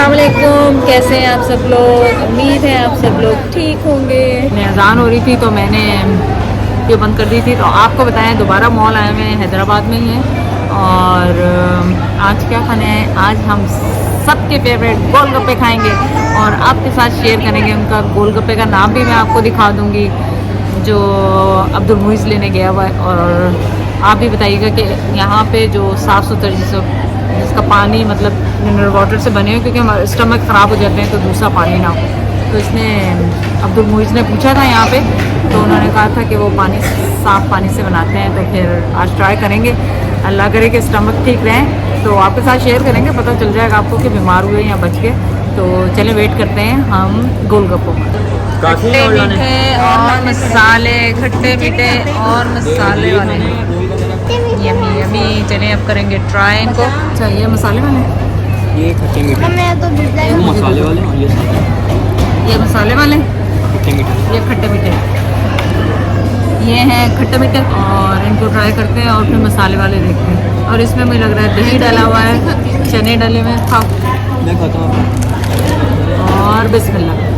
अस्सलाम वालेकुम, कैसे हैं आप सब लोग। उम्मीद है आप सब लोग ठीक होंगे। अज़ान हो रही थी तो मैंने ये बंद कर दी थी। तो आपको बताएं दोबारा मॉल आए हुए हैं, हैदराबाद में ही हैं। और आज क्या खाना है, आज हम सबके फेवरेट गोलगप्पे खाएंगे और आपके साथ शेयर करेंगे उनका गोलगप्पे का नाम भी मैं आपको दिखा दूँगी जो अब्दुल मुइज़ लेने गया हुआ है। और आप भी बताइएगा कि यहाँ पे जो साफ़ सुथरा जिसका पानी मतलब मिनरल वाटर से बने हुए, क्योंकि हमारे स्टमक ख़राब हो जाते हैं तो दूसरा पानी ना हो। तो इसने अब्दुल मुइज़ ने पूछा था यहाँ पे, तो उन्होंने कहा था कि वो पानी साफ़ पानी से बनाते हैं। तो फिर आज ट्राई करेंगे, अल्लाह करे कि स्टमक ठीक रहें तो आपके साथ शेयर करेंगे, पता चल जाएगा आपको कि बीमार हुए या बच गए। तो चले वेट करते हैं हम गोलगप्पों में। खट्टे मीठे और मसाले, खट्टे मीठे और मसाले वाले यमी यमी। चलिए अब करेंगे ट्राई इनको। अच्छा ये मसाले वाले, ये खट्टे मीठे, ये मसाले वाले और ये मसाले वाले, खट्टे मीठे। ये खट्टे मीठे, ये हैं खट्टे मीठे। और इनको ट्राई करते हैं और फिर मसाले वाले देखते हैं। और इसमें मुझे लग रहा है दही डाला हुआ है, चने डाले हुए हैं। खाओ मैं खाता हूँ। और बिस्मिल्लाह।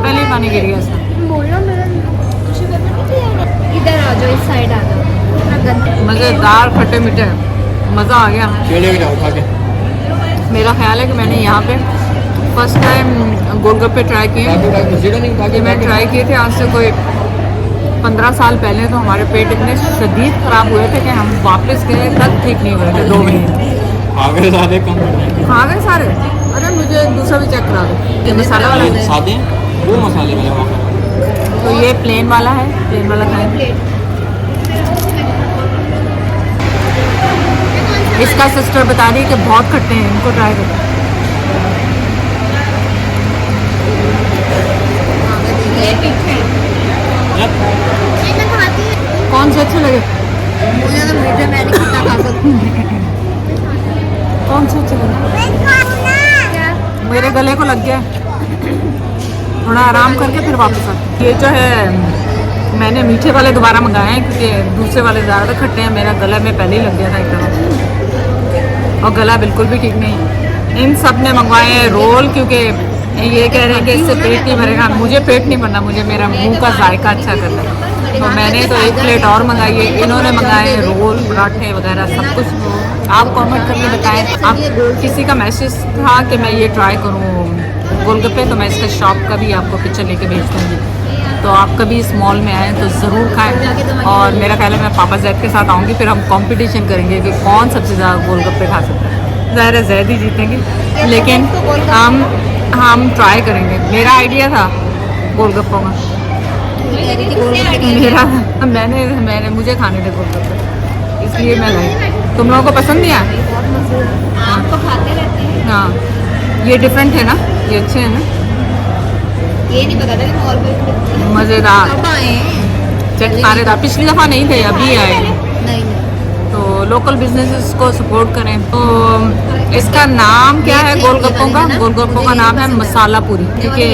पहले ही पानी गिर गया इसका। इधर आ जाओ, इस साइड आ जाओ। मज़ेदार खट्टे मीठे, मज़ा आ गया। चले जाओ खा के। मेरा ख्याल है कि मैंने यहाँ पे फर्स्ट टाइम गोलगप्पे ट्राई किए। ये मैं ट्राई किए थे आज से कोई 15 साल पहले। तो हमारे पेट इतने शदीद ख़राब हुए थे कि हम वापस गए तक ठीक नहीं हुए थे 2 महीने। आगे सादे कम खा गए सारे। अरे मुझे दूसरा भी चेक करा दो। ये मसाला वाला है, सादे वो मसाले वाले वहाँ। तो ये प्लेन वाला है, प्लेन वाला खाएंगे। इसका सिस्टर बता रही है कि बहुत खट्टे हैं, इनको ट्राई करो। ये मीठे कौन से अच्छे लगे? मुझे तो मीठे मैं नहीं खट्टा खा सकती। कौन से अच्छे लगे? मेरे गले को लग गया, थोड़ा आराम करके फिर वापस आते। ये जो है मैंने मीठे वाले दोबारा मंगाए हैं क्योंकि दूसरे वाले ज़्यादा खट्टे हैं। मेरा गला में पहले ही लग गया था एक तरह, और गला बिल्कुल भी ठीक नहीं। इन सब ने मंगवाए हैं रोल, क्योंकि ये कह रहे हैं कि इससे पेट नहीं भरेगा। मुझे पेट नहीं भरना, मुझे मेरा मुंह का जायका अच्छा करना है। तो मैंने तो 1 प्लेट और मंगाई है। इन्होंने मंगाए रोल, पराठे वगैरह सब कुछ। आप कमेंट करके बताएं, आप किसी का मैसेज था कि मैं ये ट्राई करूँ गोलगप्पे, तो मैं इसका शॉप का भी आपको पिक्चर लेके भेज दूँगी। तो आप कभी इस मॉल में आएँ तो ज़रूर खाएँ। और मेरा ख्याल है मैं पापा जैद के साथ आऊँगी, फिर हम कंपटीशन करेंगे कि कौन सबसे ज़्यादा गोलगप्पे खा सकता है। ज़ाहिर है जैद ही जीतेंगे, लेकिन हम ट्राई करेंगे। मेरा आइडिया था गोलगप्पों का, मैंने मुझे खाने थे गोलगप्पे, इसलिए मैं लाई। तुम लोगों को पसंद नहीं आया? आप तो खाते रहते हैं। हाँ, ये डिफरेंट है ना, ये अच्छे हैं ना, ये नहीं पता था कि मॉल पे मज़ेदार कब आए हैं। चटकारेदार। पिछली दफ़ा नहीं थे, अभी आए। नहीं तो लोकल बिजनेसेस को सपोर्ट करें। तो इसका नाम क्या है गोलगप्पों का? गोलगप्पों का नाम है मसाला पूरी, क्योंकि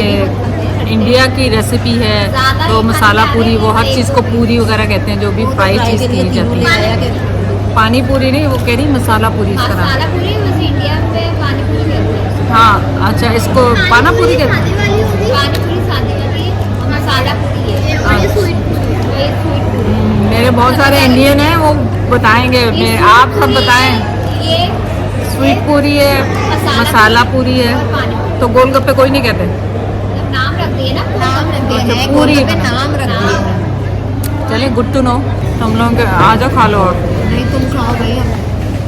इंडिया की रेसिपी है। तो मसाला पूरी, वो हर चीज़ को पूरी वगैरह कहते हैं जो भी फ्राई चीज़ की जाती है। पानी पूरी नहीं, वो कह रही मसाला पूरी इसका नाम। मसाला पूरी बस इंडिया में पानी पूरी कहते हैं। हाँ अच्छा, इसको पाना पूरी कहते हैं। पानी पूरी सादी वाली और मसाला पूरी है, और ये स्वीट पूरी, ये स्वीट पूरी। मेरे बहुत सारे इंडियन हैं, वो बताएंगे। आप सब बताएं। ये स्वीट पूरी है, मसाला पूरी है, तो गोलगप्पे कोई नहीं कहते। नाम रख दिए ना, नाम रख दिए अच्छा, हैं, पूरी गोलगप्पे नाम रख दिए हैं। चलिए गुड टू नो। तुम लोग आ जाओ खा लो। और नहीं तुम खाओ भाई,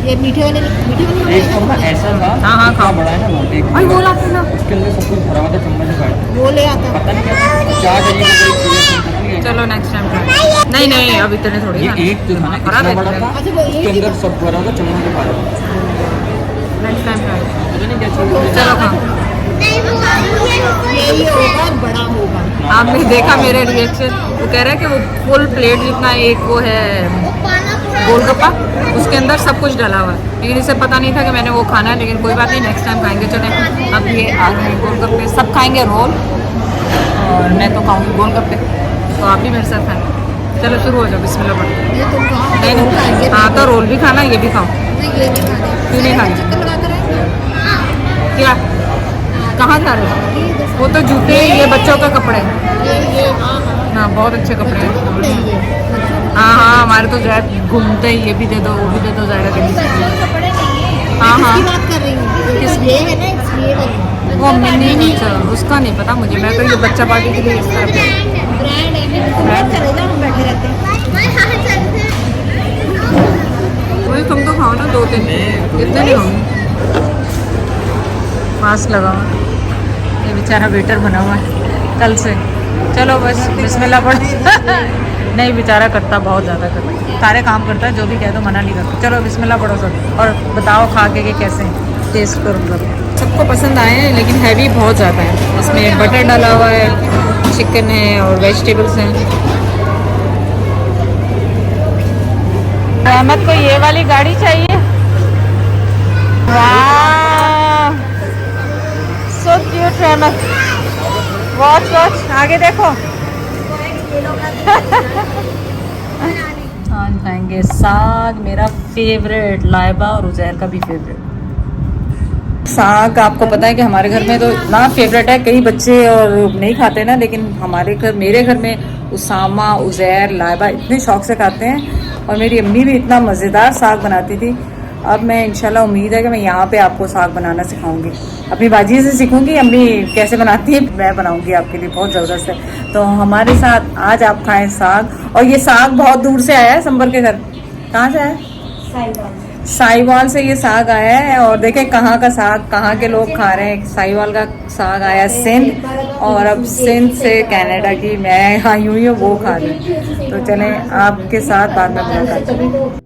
ये मीठे वाले एक तो ना ऐसा था। हाँ हाँ खाओ। बड़ा है ना वो, एक भाई बोला आपने ना, उसके अंदर सब कुछ भरा हुआ था, चम्मच से काट। वो ले आता। पता नहीं क्या चाहिए। चलो नेक्स्ट टाइम ट्राई। नहीं नहीं अब इतने थोड़ी ये खाने। एक जो था ना भरा इतना देते बड़ा हैं। था, अच्छा वो उसके एक अंदर सब भरा हुआ था, चम्मच से काट। Next time try. पता नहीं क्या चीज़। चलो खाओ। यही होगा, बड़ा होगा। आपने देखा मेरे रिएक्शन, वो कह रहा है कि वो फुल प्लेट जितना एक वो है गोलगप्पा, उसके अंदर सब कुछ डाला हुआ है। लेकिन इसे पता नहीं था कि मैंने वो खाना है, लेकिन कोई बात नहीं, नेक्स्ट टाइम खाएंगे। चले अब ये आ गए गोलगप्पे, सब खाएंगे रोल और मैं तो खाऊंगी गोलगप्पे, तो आप भी मेरे साथ खाएंगे। चलो शुरू हो जाओ, बिस्मिल्लाह पढ़ो। ये तुम खाओ। नहीं नहीं, हाँ तो रोल भी खाना, ये भी खाओ। नहीं ये नहीं खाने। क्यों नहीं खाने? चक्कर लगाते रहे। क्या कहाँ जा रहे हो? वो तो जूते, ये बच्चों के कपड़े। ये हाँ बहुत अच्छे कपड़े हैं। कपड़े ये हाँ हाँ हमारे तो जैद घूमते ही, ये भी दे दो वो भी दे दो ज़्यादा के लिए। कपड़े नहीं है। हाँ हाँ किसकी बात कर रही हूँ? ये है ना, ये वाली। वो मिनी, अच्छा उसका नहीं पता मुझे, मैं तो ये बच्चा पार्टी के लिए इस तरह पे। ब्रांड है, मैं ब्रांड चले जाओ, हम बैठे रहते हैं। वही तुम तो खाओ ना 2-3, इतने नहीं होंगे। मास्क लगाओ। ये बेचारा वेटर बना हुआ है कल से। चलो बस बिस्मिल्लाह पढ़। नहीं बेचारा करता, बहुत ज़्यादा करता, सारे काम करता है, जो भी कह दो मना नहीं करता। चलो बिस्मिल्लाह पढ़ो सब और बताओ खा के कैसे हैं, टेस्ट करो सब। सबको पसंद आए हैं लेकिन हैवी बहुत ज़्यादा है। इसमें बटर डाला हुआ है, चिकन है और वेजिटेबल्स हैं। रहमत को ये वाली गाड़ी चाहिए। वाह सो क्यूट रहमत। वॉच वॉच आगे देखो। आज खाएंगे साग, मेरा फेवरेट, लाइबा और उजैर का भी फेवरेट। साग आपको पता है कि हमारे घर में तो इतना फेवरेट है, कई बच्चे और नहीं खाते ना, लेकिन हमारे घर, मेरे घर में उसामा, उजैर, लाइबा इतने शौक से खाते हैं। और मेरी अम्मी भी इतना मज़ेदार साग बनाती थी। अब मैं इंशाल्लाह उम्मीद है कि मैं यहाँ पे आपको साग बनाना सिखाऊंगी, अपनी बाजी से सीखूंगी। अम्मी कैसे बनाती है मैं बनाऊंगी आपके लिए, बहुत ज़बरदस्त है। तो हमारे साथ आज आप खाएं साग। और ये साग बहुत दूर से आया है, संबर के घर। कहाँ से आया है? साहिवाल से ये साग आया है। और देखें कहाँ का साग, कहाँ के लोग खा रहे हैं। साहिवाल का साग आया सिंध, और अब सिंध से कनाडा की मैं आई हुई हूँ, वो खा रही हूँ। तो चलें आपके साथ बाद में मुलाकात।